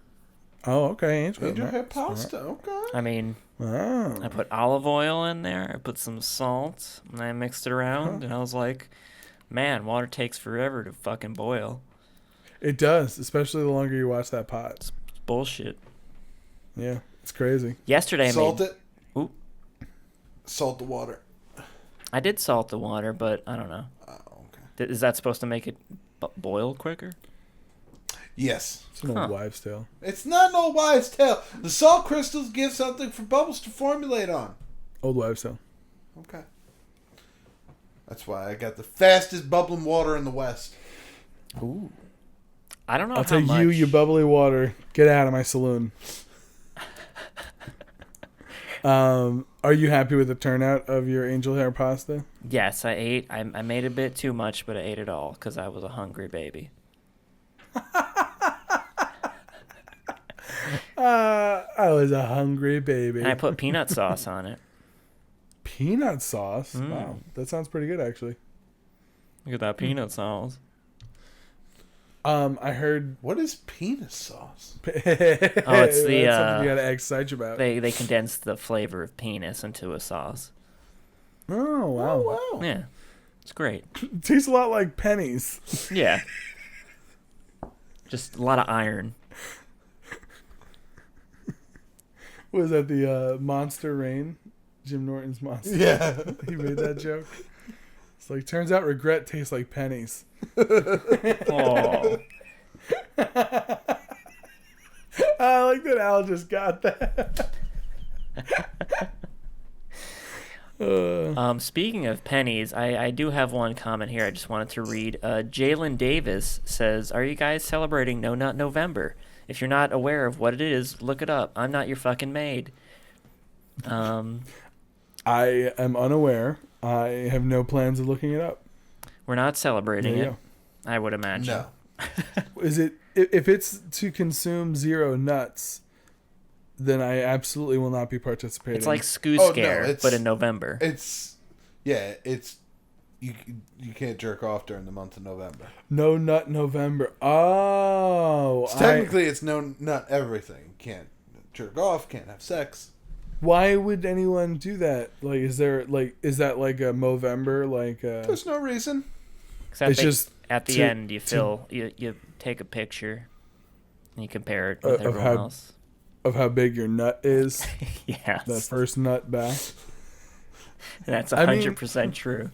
Oh, okay, Angel hair pasta. Okay. I mean, Oh. I put olive oil in there. I put some salt, and I mixed it around. And I was like, man, water takes forever to fucking boil. It does, especially the longer you watch that pot. It's bullshit. Yeah, it's crazy. Yesterday, Salt it. Ooh. Salt the water. I did salt the water, but I don't know. Oh, okay. Is that supposed to make it boil quicker? Yes. It's an old wives' tale. It's not an old wives' tale. The salt crystals give something for bubbles to formulate on. Old wives' tale. Okay. That's why I got the fastest bubbling water in the West. Ooh. I don't know I'll how take much. you bubbly water. Get out of my saloon. Are you happy with the turnout of your angel hair pasta? Yes, I ate. I made a bit too much, but I ate it all because I was a hungry baby. I was a hungry baby. And I put peanut sauce on it. Peanut sauce? Wow, that sounds pretty good, actually. Look at that peanut sauce. I heard. What is penis sauce? Oh, it's the That's something you gotta excite you about. they condensed the flavor of penis into a sauce. Oh wow! Oh, wow. Yeah, it's great. It tastes a lot like pennies. Yeah, just a lot of iron. Was that the Monster Rain? Jim Norton's Monster. Yeah. He made that joke. It's like, turns out regret tastes like pennies. Oh, I like that Al just got that. speaking of pennies, I do have one comment here. I just wanted to read. Jalen Davis says, "Are you guys celebrating No Nut November? If you're not aware of what it is, look it up. I'm not your fucking maid." I am unaware. I have no plans of looking it up. We're not celebrating There you it, I would imagine. No. Is it if it's to consume zero nuts, then I absolutely will not be participating. It's like Skoo Oh, no, Scare, it's- but in November. It's you can't jerk off during the month of November. No Nut November. Oh, Technically, it's no nut everything. Can't jerk off. Can't have sex. why would anyone do that? Like, is that like a Movember? Like, There's no reason. Except it's just at the end, you take a picture and you compare it with of everyone how- else. of how big your nut is. Yes, That first nut back. that's I mean- 100% true.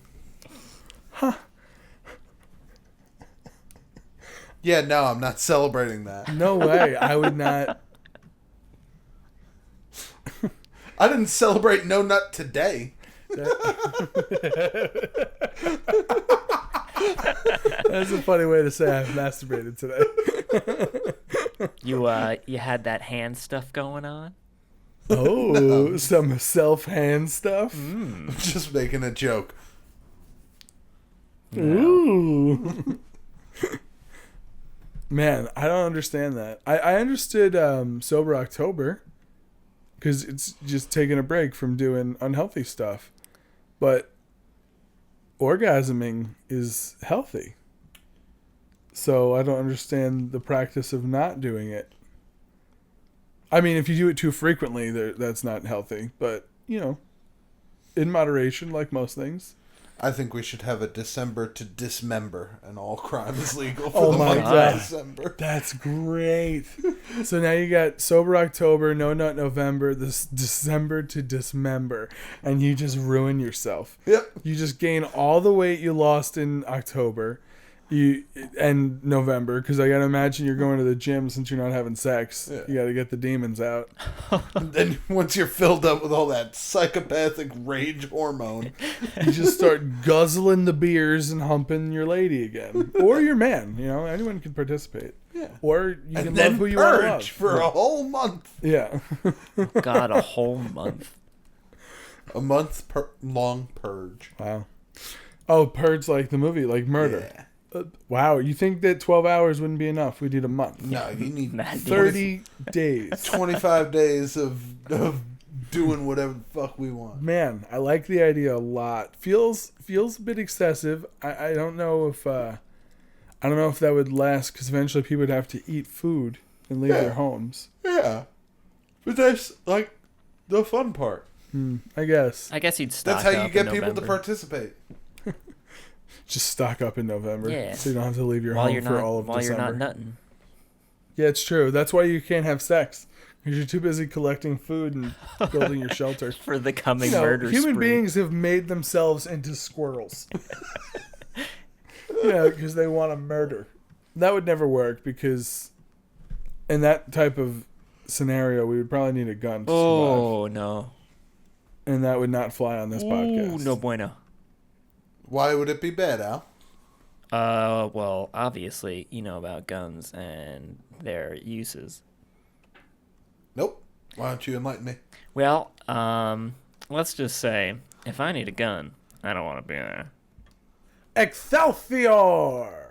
Yeah, no, I'm not celebrating that. No way. I would not. I didn't celebrate no nut today. That's a funny way to say I've masturbated today. You had that hand stuff going on. Oh, some self-hand stuff. I'm just making a joke. Ooh. Man, I don't understand that. I understood Sober October because it's just taking a break from doing unhealthy stuff. But orgasming is healthy. So I don't understand the practice of not doing it. I mean, if you do it too frequently, that's not healthy. But, in moderation, like most things. I think we should have a December to dismember, and all crime is legal for Oh the my month God. of December. That's great. So now you got Sober October, No Nut November, this December to dismember, and you just ruin yourself. Yep. You just gain all the weight you lost in October and November, because I gotta imagine you're going to the gym since you're not having sex. Yeah. You gotta get the demons out. And then once you're filled up with all that psychopathic rage hormone, You just start guzzling the beers and humping your lady again, or your man. Anyone can participate. yeah. Or you can And love then who you want to love. purge for a whole month. Yeah. God, a whole month. A month long purge. Wow. Oh, purge like the movie, like murder. Yeah. Wow, you think that 12 hours wouldn't be enough? We need a month. No, you need Mad 30 days. 25 days of doing whatever the fuck we want. Man, I like the idea a lot. Feels a bit excessive. I don't know if that would last, because eventually people would have to eat food and leave Yeah. their homes. Yeah. But that's like the fun part. I guess. I guess he'd stock That's how you up get in people to November. participate. Just stock up in November. Yeah. So you don't have to leave your while home you're for not all of while December. you're not nutting. Yeah, it's true. That's why you can't have sex. Because you're too busy collecting food and building your shelter. For the coming murder human spree. beings have made themselves into squirrels. Because they want to murder. That would never work, because in that type of scenario, we would probably need a gun to survive. Oh, no. And that would not fly on this podcast. Ooh, no bueno. Why would it be bad, Al? Well, obviously, you know about guns and their uses. Nope. Why don't you enlighten me? Well, let's just say, if I need a gun, I don't want to be there. Excelsior!